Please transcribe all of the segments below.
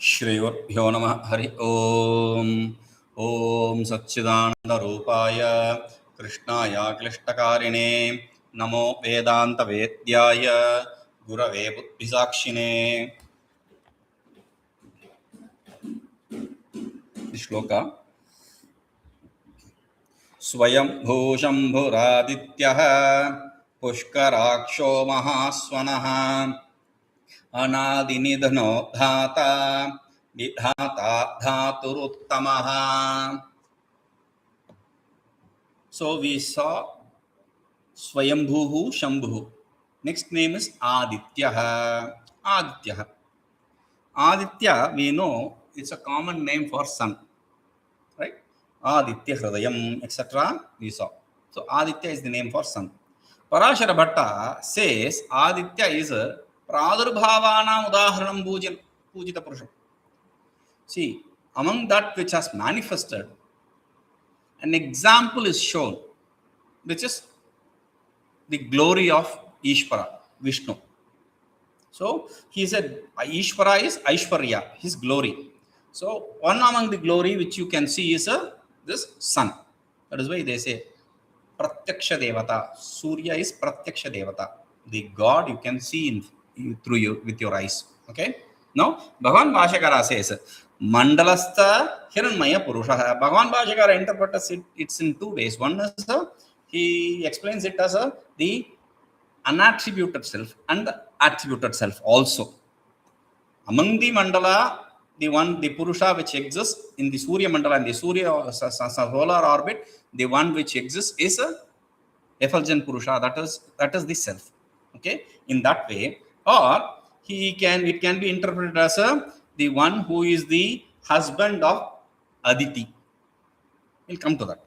श्रीगुरुभ्यो नमः हरि ओम ओम सच्चिदानंदरूपाय कृष्णाय क्लिष्टकारिणे नमो वेदान्तवेद्याय गुरवे बुद्धिसाक्षिणे. श्लोका स्वयं भूशंभुरादित्यः पुष्कराक्षो महास्वनः अनादिनिधनो धाता विधाता धातुरुत्तमः. So we saw Swayambhuhu Shambhu. Next name is Ādityah. Ādityah. Aditya, we know it's a common name for sun, right? Aditya Hridayam, etc. we saw. So Aditya is the name for sun. Parashara Bhatta says Aditya is a Pradurbhavanam Udaharanam Pujita Puruṣaḥ. See, among that which has manifested, an example is shown, which is the glory of Ishvara, Vishnu. So he said Ishvara is Aishwarya, his glory. So one among the glory which you can see is this sun. That is why they say Pratyaksha Devata. Surya is Pratyaksha Devata. The God you can see through you with your eyes. Okay. Now Bhagavan Bhāṣakara says Mandalastha hiraṇmayaḥ puruṣaḥ. Bhagavan Bhāṣakara interprets it's in two ways. One is he explains it as the unattributed self and the attributed self also. Among the mandala, the Purusha which exists in the Surya mandala and the Surya solar orbit, the one which exists is a effulgent Purusha, that is the self. Okay, in that way, or it can be interpreted as the one who is the husband of Aditi. We'll come to that,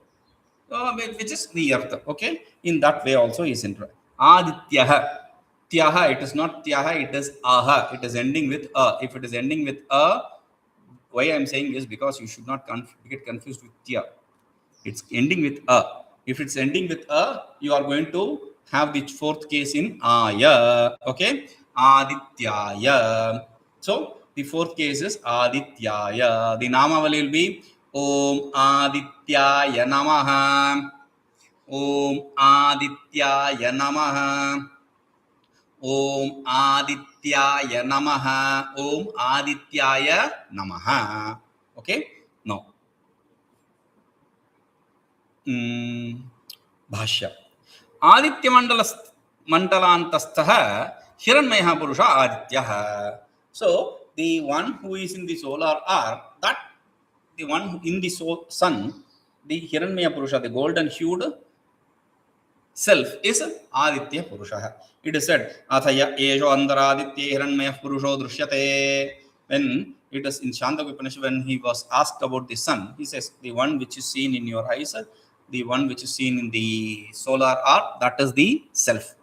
which is the earth. Okay, in that way also is interpreted. Ādityah. Tyaha, it is not tyaha, it is aha. It is ending with a. If it is ending with a, why I am saying is because you should not get confused with tya. It's ending with a. If it's ending with a, you are going to have the fourth case in aya. Okay, ādityāya. So the fourth case is ādityāya. The namavali will be Om ādityāyanāmahaṃ. Om ādityāyanāmahaṃ. Om Ādityāya Namaha. Om Ādityāya Namaha. Okay. Now, Bhāṣya. ādityamaṇḍalāntaḥstho hiraṇmayaḥ puruṣaḥ ādityah. So the one who is in the solar orb, that the one in the sun, the hiraṇmayaḥ puruṣaḥ, the golden hued self is Aditya Puruṣaḥ. It is said, Athaya Ejo Andaraditya hiraṇmayaḥ puruṣo drushyate. When it is in Chandogya Upanishad, when he was asked about the sun, he says, the one which is seen in your eyes, the one which is seen in the solar orb, that is the self.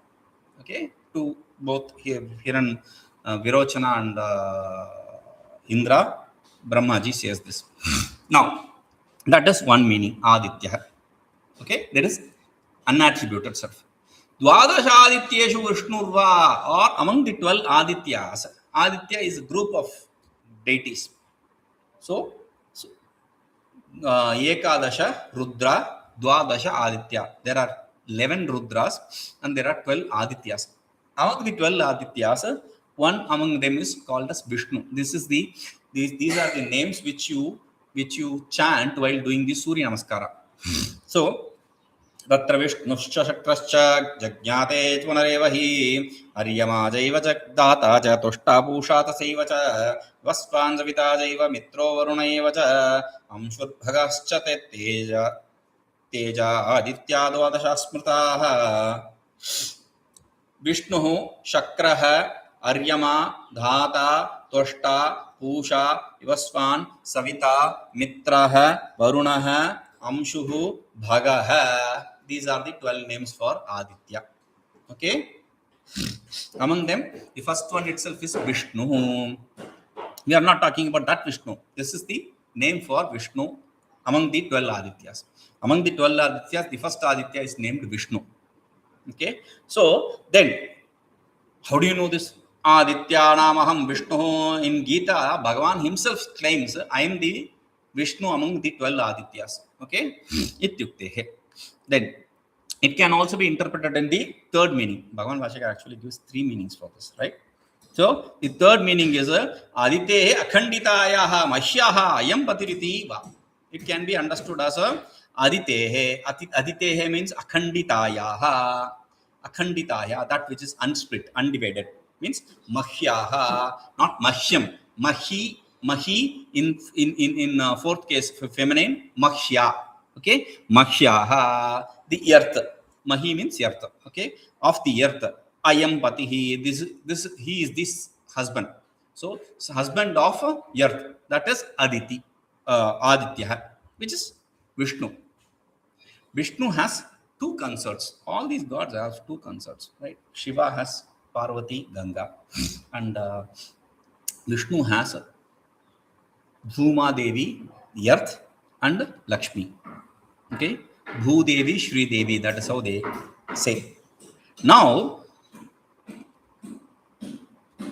Okay, to both Hiran, Virochana and Indra, Brahmaji says this. Now, that is one meaning, Ādityah. Okay, that is unattributed self. dvādaśādityeṣu viṣṇurvā, or among the 12 Adityas. Aditya is a group of deities. So Ekadasha Rudra, Dvādasha Aditya. There are 11 Rudras and there are 12 Adityas. Among the 12 Adityas, one among them is called as Viṣṇu. These are the names which you chant while doing the Surya Namaskara. So Tatra viṣṇuṣca shakrasca jagyate punarev hi aryama jaiva data ca tushta puṣata saiva ca vasvan savita jaiva mitro varunaiva ca amśurbhagasca teja aditya dvādaśā smritaha. Viṣṇuh shakrah aryama dhata tushta puṣa vasvan savita mitrah varunah amśuh bhagah. These are the 12 names for Aditya. Okay. Among them, the first one itself is Viṣṇu. We are not talking about that Viṣṇu. This is the name for Viṣṇu among the 12 Adityas. Among the 12 Adityas, the first Aditya is named Viṣṇu. Okay. So then, How do you know this? Ādityānāmahaṃ viṣṇuḥ. In Gītā, Bhagavan himself claims, I am the Vishnu among the 12 Adityas. Okay? Ityukteḥ. Then, it can also be interpreted in the third meaning. Bhagavan Bhāṣyakara actually gives three meanings for this, right? So, the third meaning is āditeḥ akhaṇḍitāyā mahyā ayaṃ patiriti. It can be understood as āditeḥ. Āditeḥ means akhaṇḍitāyā. Akhaṇḍitāyā, that which is unsplit, undivided, means mahyā, not mahyam. Mahī in fourth case feminine, mahyā. Okay, mahyā, the earth. Mahī means earth. Okay, of the earth. Ayaṃ patihi, this he is this husband. So husband of earth, that is ādityah, which is Viṣṇu. Viṣṇu has two consorts. All these gods have two consorts, right? Shiva has Parvati, Ganga, and Viṣṇu has Bhūma Devi, the earth, and Lakshmi. Okay, Bhu Devi, Shri Devi, that is how they say. Now,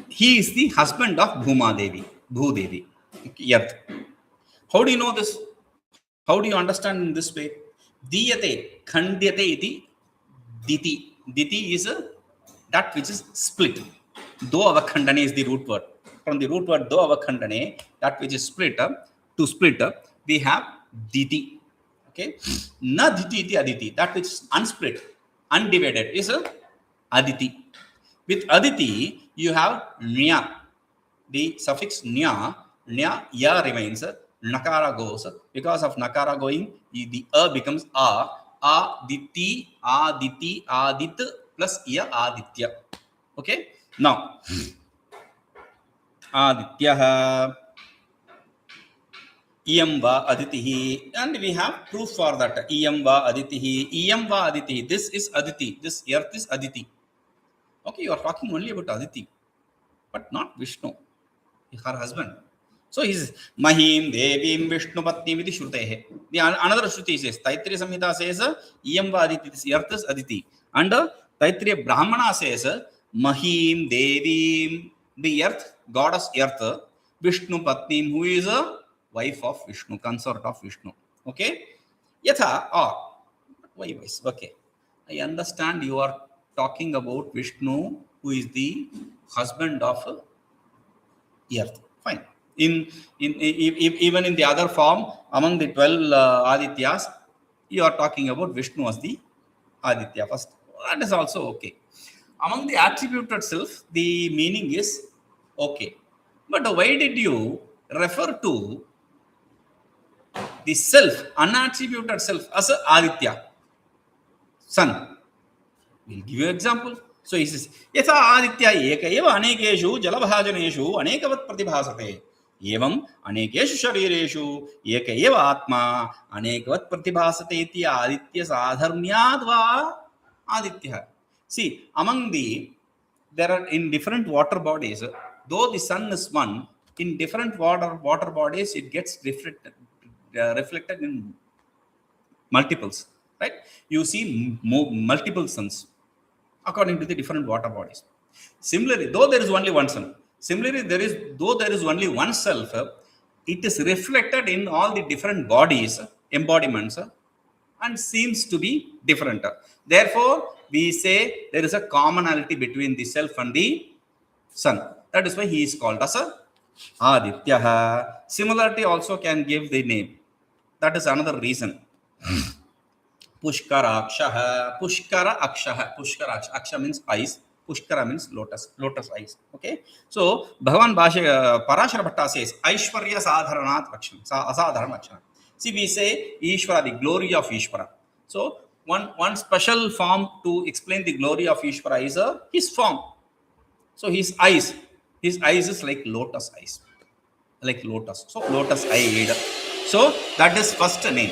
he is the husband of Bhūma Devi, Bhu Devi, earth. How do you know this? How do you understand in this way? Diyate, khandyate iti, diti. Diti is that which is split. Do avakhandane is the root word. From the root word do avakhandane, that which is split, to split, we have diti. Okay? Na diti iti aditi, that which is unsplit, undivided, is aditi. With aditi, you have nya. The suffix nya, ya remains, nakara goes. Because of nakara going, the becomes aditi, adit plus aditya. Okay? Now, ādityāḥ, iyaṃ va aditiḥ, and we have proof for that. Iyaṃ va aditiḥ, iyaṃ va aditiḥ. This is aditi. This earth is aditi. Okay, you are talking only about aditi, but not Viṣṇu, her husband. So he is mahīṃ, devīṃ, viṣṇupatnīm iti śruteḥ. The another Shruti says, Taittiriya Samhita says, iyaṃ va aditi, this earth is aditi. And Taittiriya Brahmana says, mahīṃ, devīṃ, the earth, goddess earth, viṣṇupatnīm, who is a wife of Viṣṇu, consort of Viṣṇu. Okay? Yatha, why voice? Okay. I understand you are talking about Viṣṇu, who is the husband of earth. Fine. Even in the other form, among the 12 Adityas, you are talking about Viṣṇu as the Aditya first. That is also okay. Among the attributed self, the meaning is okay. But why did you refer to the self, unattributed self, as a Aditya, son? We'll give you an example. So he says, yathāditya evānekeṣu jalabhājaneṣu anekavat pratibhāsate. evamanekeṣu śarīreṣu evātmā anekavat pratibhāsate ādityasādharmyādvā ādityāḥ. See, among there are in different water bodies, though the sun is one, in different water bodies, it gets reflected in multiples, right? You see multiple suns according to the different water bodies. Similarly, though there is only one sun, though there is only one self, it is reflected in all the different bodies, embodiments, and seems to be different. Therefore, we say there is a commonality between the self and the sun. That is why he is called as ādityāḥ. Similarity also can give the name. That is another reason. Puṣkareṇopamite. Aksha means eyes. Puṣkara means lotus eyes. Okay. So Bhagavan Parashara Bhatta says, asadharmyādvā. See, we say Ishvara, the glory of Ishvara. So one special form to explain the glory of Ishvara is his form. So his eyes is like lotus eyes, like lotus. So lotus eyed. So that is first name.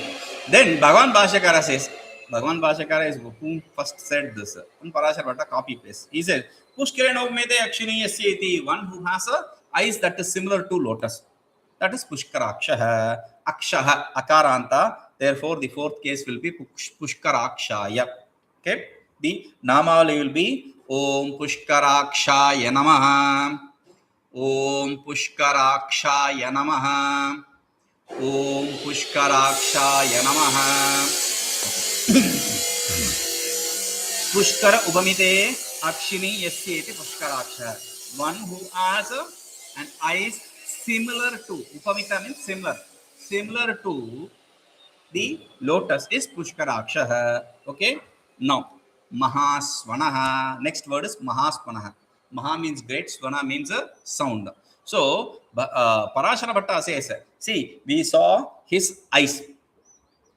Then Bhagavan Bhāṣyakara says, Bhagavan Bhāṣyakara is who first said this. And Parashara Bhatta copy paste. He says, puṣkareṇopamite akṣiniyasya iti, one who has eyes that is similar to lotus. That is puṣkarakshaḥ. Akshaḥ, akaranta. Therefore, the fourth case will be puṣkarakṣāya. Okay. The namavali will be Om puṣkarakṣāya namaha. Om puṣkarakṣāya namaha. Om puṣkarakṣāya namaha. puṣkareṇopamite akṣini yasyeti puṣkarakṣha. One who has an eyes similar to, upamita means similar to the lotus is puṣkarakṣha. Okay. Now, mahāsvanaha. Next word is mahāsvanaha. Maha means great, svana means a sound. So, Parāśara Bhatta says, see, we saw his eyes,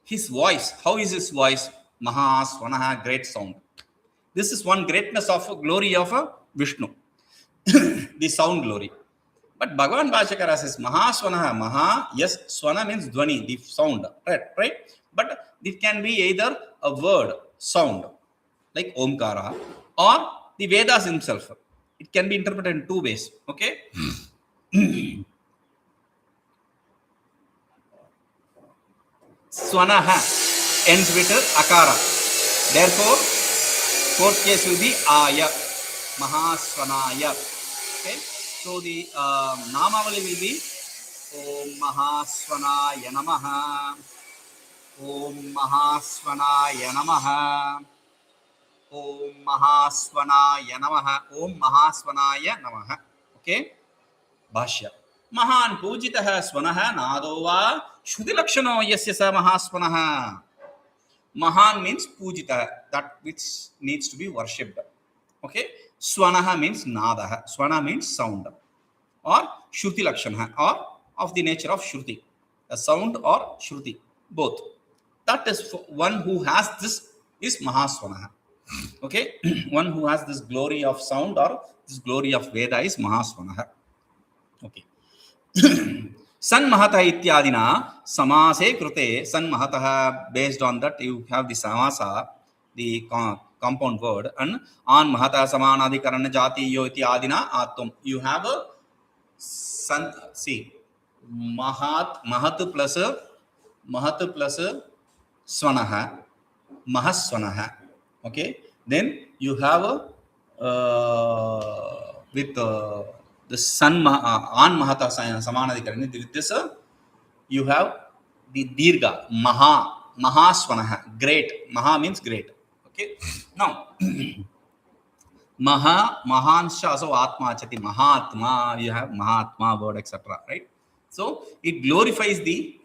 his voice. How is his voice? Mahāsvanaha, great sound. This is one greatness of glory of Vishnu, the sound glory. But Bhagavan Bhāśakara says, mahāsvanaha, maha, yes, svana means dvani, the sound, right? But it can be either a word, sound, like Omkara, or the Vedas himself. It can be interpreted in two ways, okay? Swanaha ends with akara. Therefore, fourth case will be aya, mahāsvanaya. Okay? So the namavali will be Om Mahāsvanaya Namaha. Om Mahāsvanaya Namaha. Om Mahāsvanaya Namaha. Om Mahāsvanaya Namaha. Okay? Bhashya. Mahan pujitaha svanaha nadova śrutilakṣano yasya sa mahāsvanaha. Mahan means pujitaha, that which needs to be worshipped. Okay? Swanaha means nadaha. Swana means sound. Or śrutilakṣana, or of the nature of shruti. A sound or shruti. Both. That is one who has this is mahāsvanaha. Okay? One who has this glory of sound or this glory of Veda is mahāsvanaha. Okay. San mahata ityadina samase krute. San mahataha, based on that you have the samasa, the compound word, and an mahata samanadikaranna jatiyo ityadina atum. You have a san, see, mahat plus svanaha, mahasvanaha. Okay. Then you have a with the sun an mahata samanadikaranna. With this you have the dirgha mahasvanaha, great. Maha means great. Okay. Now mahansha, so atma chati, mahatma, you have mahatma word, etc. Right? So it glorifies the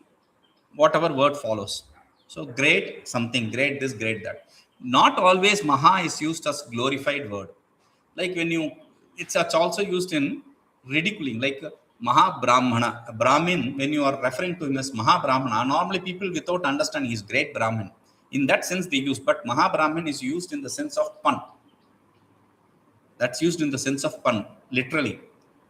whatever word follows. So great something, great this, great that. Not always maha is used as glorified word. Like when you, it's also used in ridiculing, like Maha Brahmana, a Brahmin, when you are referring to him as Maha Brahmana, normally people without understanding he's great Brahmin. In that sense they use, but Maha Brahmin is used in the sense of pun. That's used in the sense of pun, literally.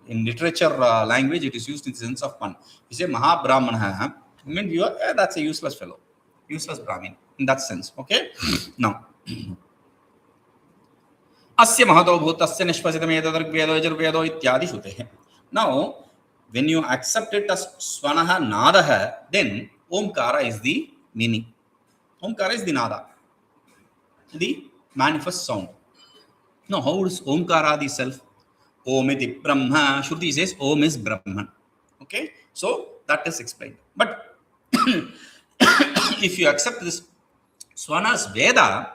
In literature language, it is used in the sense of pun. You say Maha Brahmana, I mean, that's a useless fellow, useless Brahmin, in that sense. Okay? Now, asya mahato bhutasya nishpasitamedadrigvedo yajurvedo ityadi śruteḥ. Now, when you accept it as svanaha nadaha, then Omkara is the meaning. Omkara is the nada, the manifest sound. Now, how is Omkara the self? Om iti Brahma. Shruti says Om is Brahman. Okay? So, that is explained. But if you accept this Swana's Veda,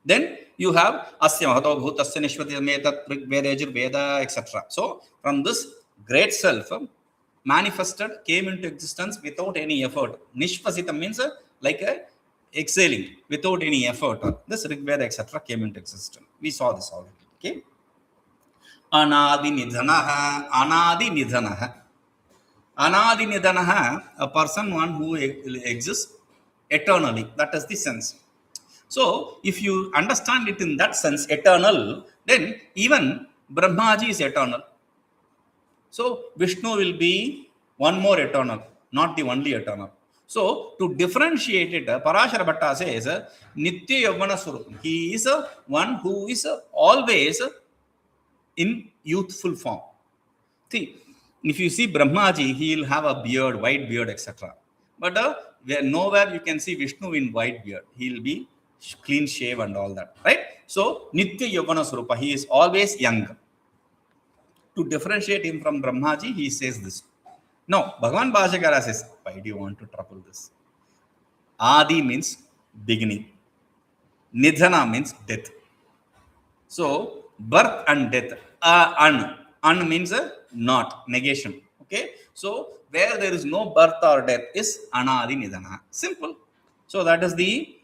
then you have asya mahato bhutasya nishpasitamedad veda yajurveda, etc. So, from this great self manifested, came into existence without any effort. Nishpasitam means like exhaling without any effort. This Rigveda, etc. came into existence. We saw this already. Okay. Anadi nidhanaha, a person, one who exists eternally. That is the sense. So, if you understand it in that sense, eternal, then even Brahmaji is eternal. So, Vishnu will be one more eternal, not the only eternal. So, to differentiate it, Parāśara Bhatta says, Nitya Yavana Swarupam. He is one who is always in youthful form. See, if you see Brahmaji, he will have a beard, white beard, etc. But nowhere you can see Vishnu in white beard. He will be clean shave and all that, right? So Nitya Yavana Swarupa, he is always young. To differentiate him from Brahmaji, he says this. Now, Bhagavan Bhāṣakara says, why do you want to trouble this? Adi means beginning. Nidhana means death. So, birth and death. An means not, negation. Okay. So, where there is no birth or death is anadi nidhana. Simple. So, that is the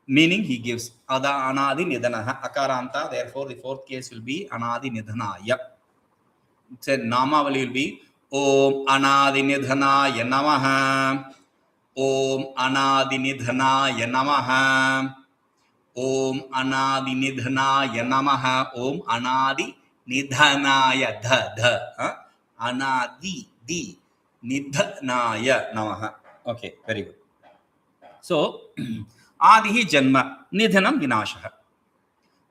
meaning he gives. Ada anadi nidhana. Akaranta. Therefore, the fourth case will be anadi nidhanaya. Said Namavali will be Om Anadinidhanaya Namaha. Om Anadinidhanaya Namaha. Om Anadinidhanaya Namaha. Om Anadinidhanaya Dha. Anadi Di Nidhanaya Namaha. Okay, very good. So Adihi Janma, Nidhanam Vinashaha.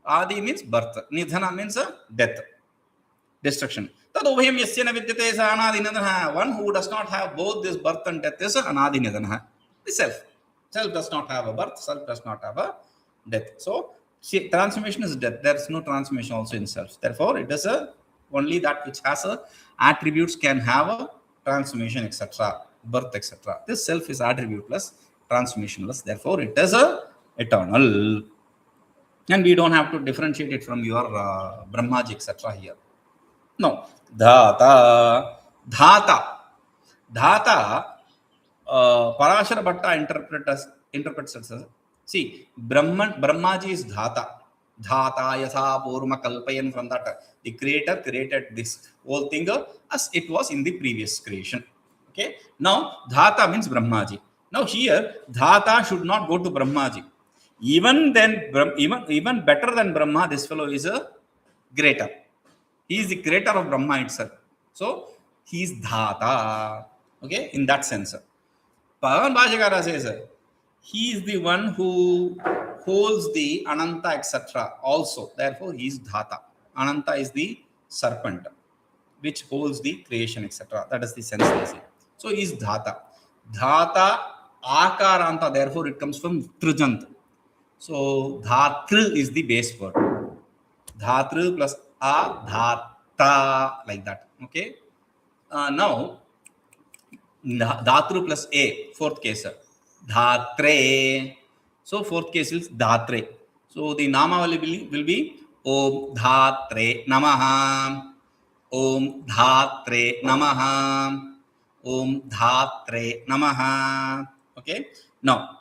Adi means birth, Nidhana means death, destruction. One who does not have both this birth and death is anadi nidhana. The self. Self does not have a birth, self does not have a death. So, transformation is death. There is no transformation also in self. Therefore, it is only that which has attributes can have a transformation, etc., birth, etc. This self is attributeless, transformationless. Therefore, it is eternal. And we don't have to differentiate it from your Brahmaji, etc. here. No. Dhata. Parashara Bhatta interprets it as, see, Brahmaji is Dhata. Dhata yasa purma kalpayan, from that the creator created this whole thing as it was in the previous creation. Okay. Now, Dhata means Brahmaji. Now here, Dhata should not go to Brahmaji. Even better than Brahma, this fellow is a greater. He is the creator of Brahma itself. So, he is Dhata. Okay, in that sense. Bhagavan Bhāṣakara says, he is the one who holds the Ananta, etc. also. Therefore, he is Dhata. Ananta is the serpent, which holds the creation, etc. That is the sense they say. So, he is Dhata. Dhata, Akaranta, therefore, it comes from Trijant. So, Dhatru is the base word. Dhatru plus Dhata, like that. Okay. Now, Dhatru plus A, fourth case. Dhatre. So, fourth case is Dhatre. So, the Nama will be Om Dhatre Namaha. Om Dhatre Namaha. Om Dhatre Namaha. Okay. Now,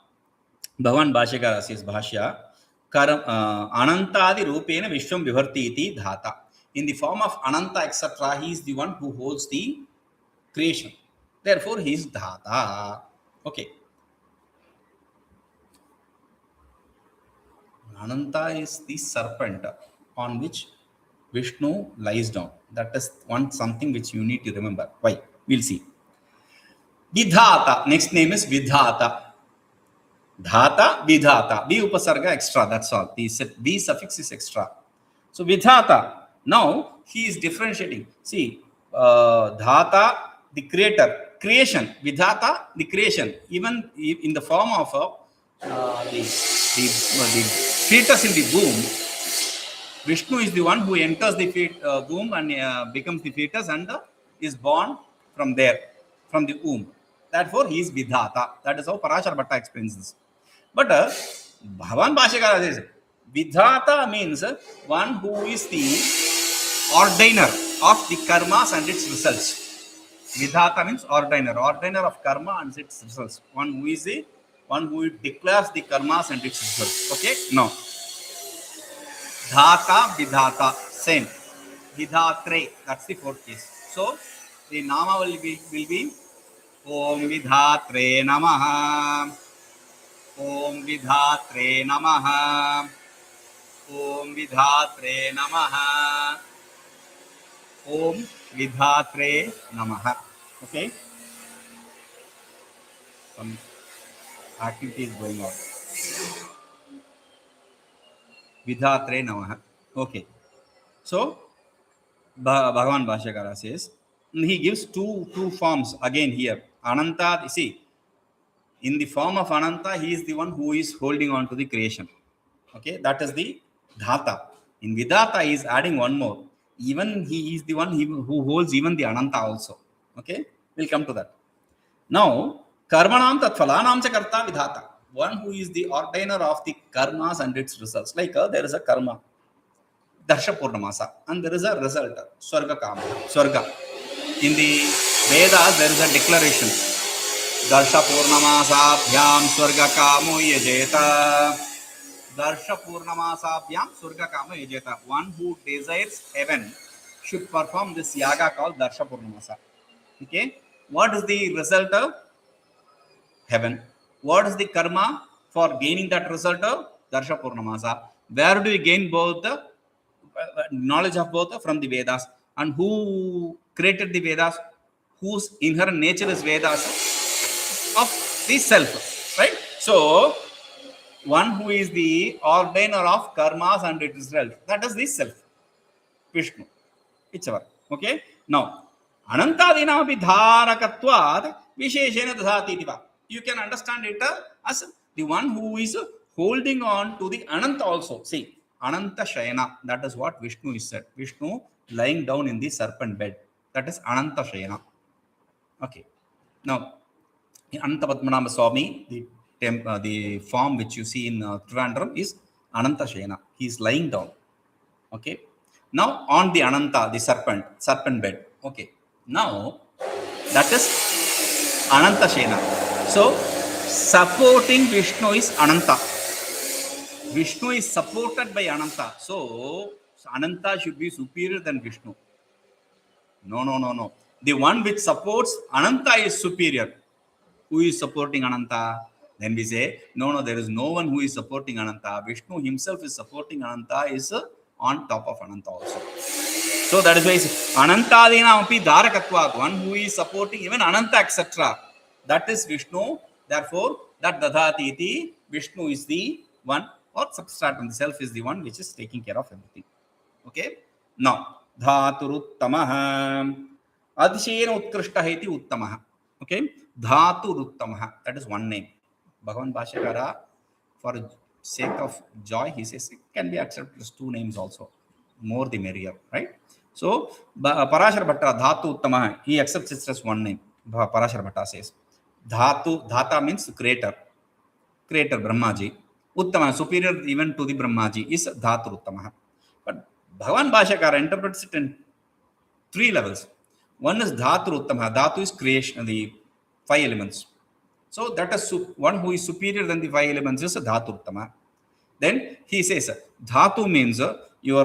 Bhagavan Bhāṣakara says Bhāṣya. Anantadi Rupena Vishwam Vibharti iti Dhata. In the form of Ananta, etc., he is the one who holds the creation. Therefore, he is Dhata. Okay. Ananta is the serpent on which Vishnu lies down. That is something which you need to remember. Why? We'll see. Vidhata. Next name is Vidhata. Dhata, Vidhata. V upasarga extra. That's all. The V suffix is extra. So Vidhata. Now he is differentiating. See, Dhata, the creator, creation. Vidhata, the creation. Even in the form of the fetus in the womb, Vishnu is the one who enters the womb and becomes the fetus and is born from there, from the womb. Therefore, he is Vidhata. That is how Parashara Bhatta explains this. But Bhagavan Bhāṣakara says, Vidhata means one who is the ordainer of the karmas and its results. Vidhata means ordainer of karma and its results. One who is the one who declares the karmas and its results. Okay? Now, Dhata, Vidhata, same. Vidhatre, that's the fourth case. So, the Nama will be Om Vidhatre Namaha. Om Vidhatre Namaha. Om Vidhatre Namaha. Om Vidhatre Namaha. Okay? Some activity is going on. Vidhatre Namaha. Okay. So, Bhagavan Bhāṣakara says, he gives two forms again here. Ananta, you see, in the form of Ananta, he is the one who is holding on to the creation. Okay, that is the Dhata. In Vidata, he is adding one more. Even he is the one who holds even the Ananta also. Okay, we'll come to that. Now, karmanam tat phalanam cha karta vidhata. One who is the ordainer of the karmas and its results. Like there is a karma, Darsha Purnamasa, and there is a result, Swarga Kama, Swarga. In the Vedas, there is a declaration. Darsha Purnamasabhyam Swarga Kamo Yajeta. Darsha Purnamasabhyam Swarga Kamo Yajeta. One who desires heaven should perform this yaga called Darsha Purnamasa. Okay? What is the result of heaven? What is the karma for gaining that result of Darsha Purnamasa? Where do we gain both the knowledge of both from the Vedas? And who created the Vedas? Whose inherent nature is Vedas? Of the self, right? So, one who is the ordainer of karmas and its result, that is the self, Vishnu. It's our, okay? Now, Anantadina vidharakatvad visheshena dasātītiva. You can understand it as the one who is holding on to the Ananta also. See, Ananta Shayana, that is what Vishnu is said. Vishnu lying down in the serpent bed. That is Ananta Shayana. Okay. Now, in Anantapatmanama Swami, the form which you see in Trivandrum is Ananta Shayana. He is lying down. Okay. Now, on the Ananta, the serpent bed. Okay. Now, that is Ananta Shayana. So, supporting Vishnu is Ananta. Vishnu is supported by Ananta. So, Ananta should be superior than Vishnu. No. The one which supports Ananta is superior. Who is supporting Ananta? Then we say, no, there is no one who is supporting Ananta. Vishnu himself is supporting Ananta, is on top of Ananta also. So that is why Anantadina api dharakatvat, one who is supporting even Ananta, etc. That is Vishnu. Therefore, that dadhati, Vishnu is the one, or substratum, the self is the one which is taking care of everything. Okay? Now, dhāturuttamaḥ. Adishena utkrishtaḥ iti uttamaḥ. Okay? Dhāturuttamaḥ. That is one name. Bhagavan Bhashyakara, for sake of joy, he says it can be accepted as two names also. More the merrier, right? So, Parashara Bhatta, Dhatu Uttamaḥ, he accepts it as one name. Parashara Bhatta says. Dhata means creator. Creator, Brahmaji. Uttama, superior even to the Brahmaji, is Dhatu Uttamaḥ. But Bhagavan Bhashyakara interprets it in three levels. One is Dhatu Uttamaḥ. Dhatu is creation, the five elements. So that is one who is superior than the five elements is Dhatu Uttamaḥ. Then he says Dhatu means your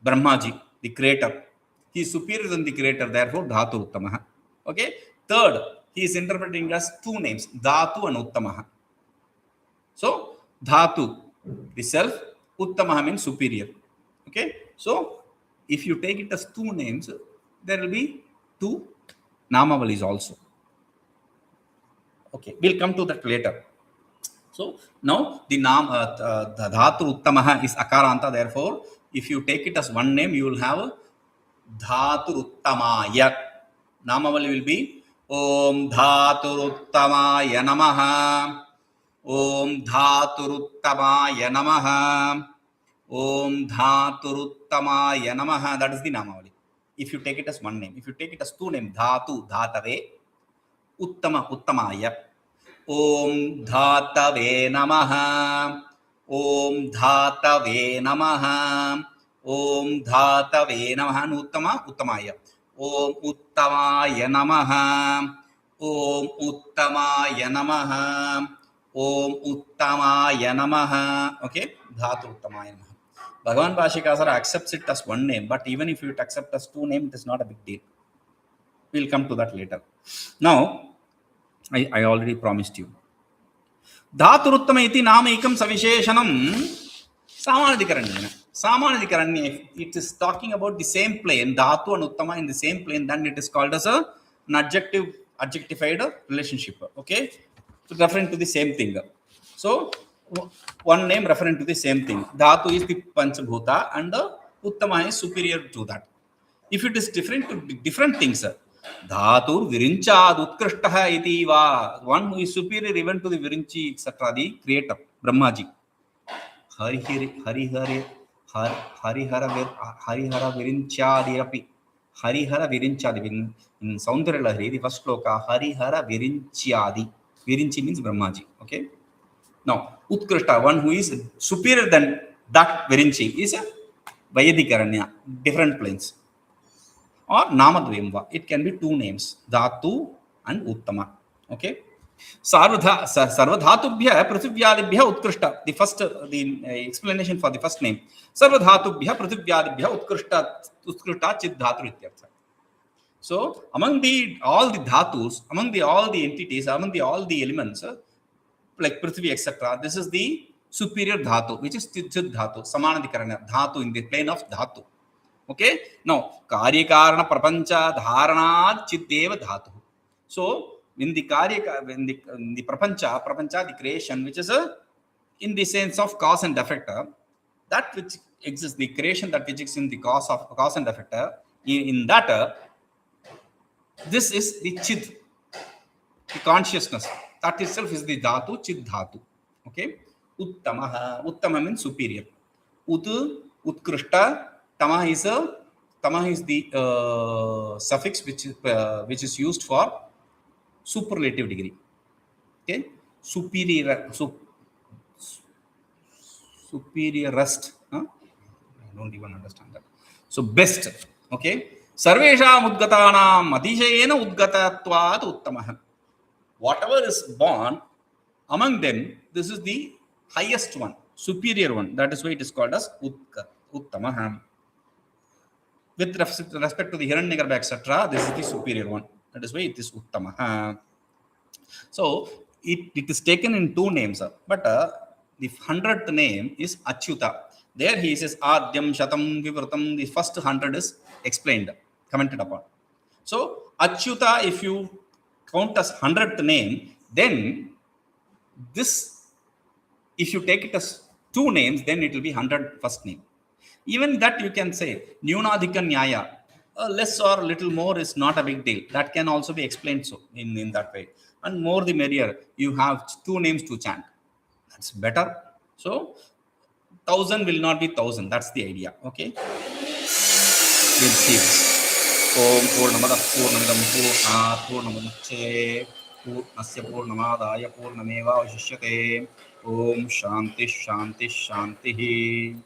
Brahmaji, the creator. He is superior than the creator, therefore Dhatu Uttamaḥ. Okay. Third, he is interpreting as two names, Dhatu and Uttamaḥ. So Dhatu, the self, Uttamaḥ means superior. Okay. So if you take it as two names, there will be two Namavalis also. Okay, we'll come to that later. So now the Dhatu Uttamaḥ is Akaranta. Therefore, if you take it as one name, you will have Dhatu Uttamāya. Namavali will be Om Dhatu Uttamāya Namaha. Om Dhatu Uttamāya Namaha. Om Dhatu Uttamāya Namaha. That is the Namavali. If you take it as one name. If you take it as two names, Dhatu, Dhatave, Uttama, Uttamāya. Om Dhatave Namaha. Om Dhatave Namaha. Om Dhatave Namaha. Uttama, Uttamāya. Om Uttamāya Namaha. Om Uttamāya Namaha. Om Uttamāya Namaha. Okay? Dhatu Uttamāya Namaha. Bhagavan Bhashyakara accepts it as one name, but even if you accept as two names, it is not a big deal. We'll come to that later. Now, I already promised you. Dhāturuttama iti nāmaikam savisheshanam samanadhikaranyena. Samanadhikaranya, if it is talking about the same plane, Dhatu and Uttama in the same plane, then it is called as an adjectified relationship. Okay? So, referring to the same thing. So, one name referring to the same thing. Dhatu is the Panchabhuta and Uttama is superior to that. If it is different to different things, Dhatu Virinchad Utkrishtaha iti va, one who is superior even to the Virinchi, etc., the creator, Brahmaji. Harihari Harihara Virinchadirapi. Harihara Virinchadi. In Saundarya Lahari, the first sloka, Harihara Virinchadi. Virinchi means Brahmaji. Okay. Now, Utkrishta, one who is superior than that Virinchi, is a Vayadikaranya, different planes. Or Namadvimva. It can be two names, Dhatu and Uttama. Okay. Sarvadhatubhya Pratibhāsate Utkrishta. The first, the explanation for the first name. Sarvadhatubhya Pratibhāsate Utkrishta Chid Dhatu Ityartha. So, among all the dhatus, among all the entities, among all the elements, like Prithvi, etc., this is the superior dhatu, which is Chid Dhatu, Samanadikarana, Dhatu in the plane of Dhatu. Okay? Now, Karyakarana Prapancha Dharanad Chiddeva Dhatu. So, in the prapancha, the creation, which is in the sense of cause and effect, that which exists, the creation that which is in the cause and effect, in that, this is the chid, the consciousness. That itself is the dhatu, chid dhatu. Okay? Uttama means superior. Utkrishta, tama is the suffix which is used for superlative degree. Okay? Superiorest. I don't even understand that. So best. Okay? Sarvesham udgatanam atishayena udgatatvad uttamah. Whatever is born among them, this is the highest one, superior one. That is why it is called as uttamah. With respect to the hiraṇmayaḥ, etc., this is the superior one. That is why it is uttamah. So it is taken in two names, but the 100th name is Achyuta. There he says Adyam Shatam Vivratam. The first 100 is explained, commented upon. So Achyuta, if you count as 100th name, then this, if you take it as two names, then it will be 100 first name. Even that you can say Nyunadhika Nyaya. Less or little more is not a big deal. That can also be explained so in that way. And more the merrier. You have two names to chant. That's better. So 1,000 will not be 1,000. That's the idea. Okay. We'll see this. Om Purnamada Purnamidam Purnamudacche Purnasya Purnamadaya Purnameva Vashishyate. Om Shanti Shanti Shanti.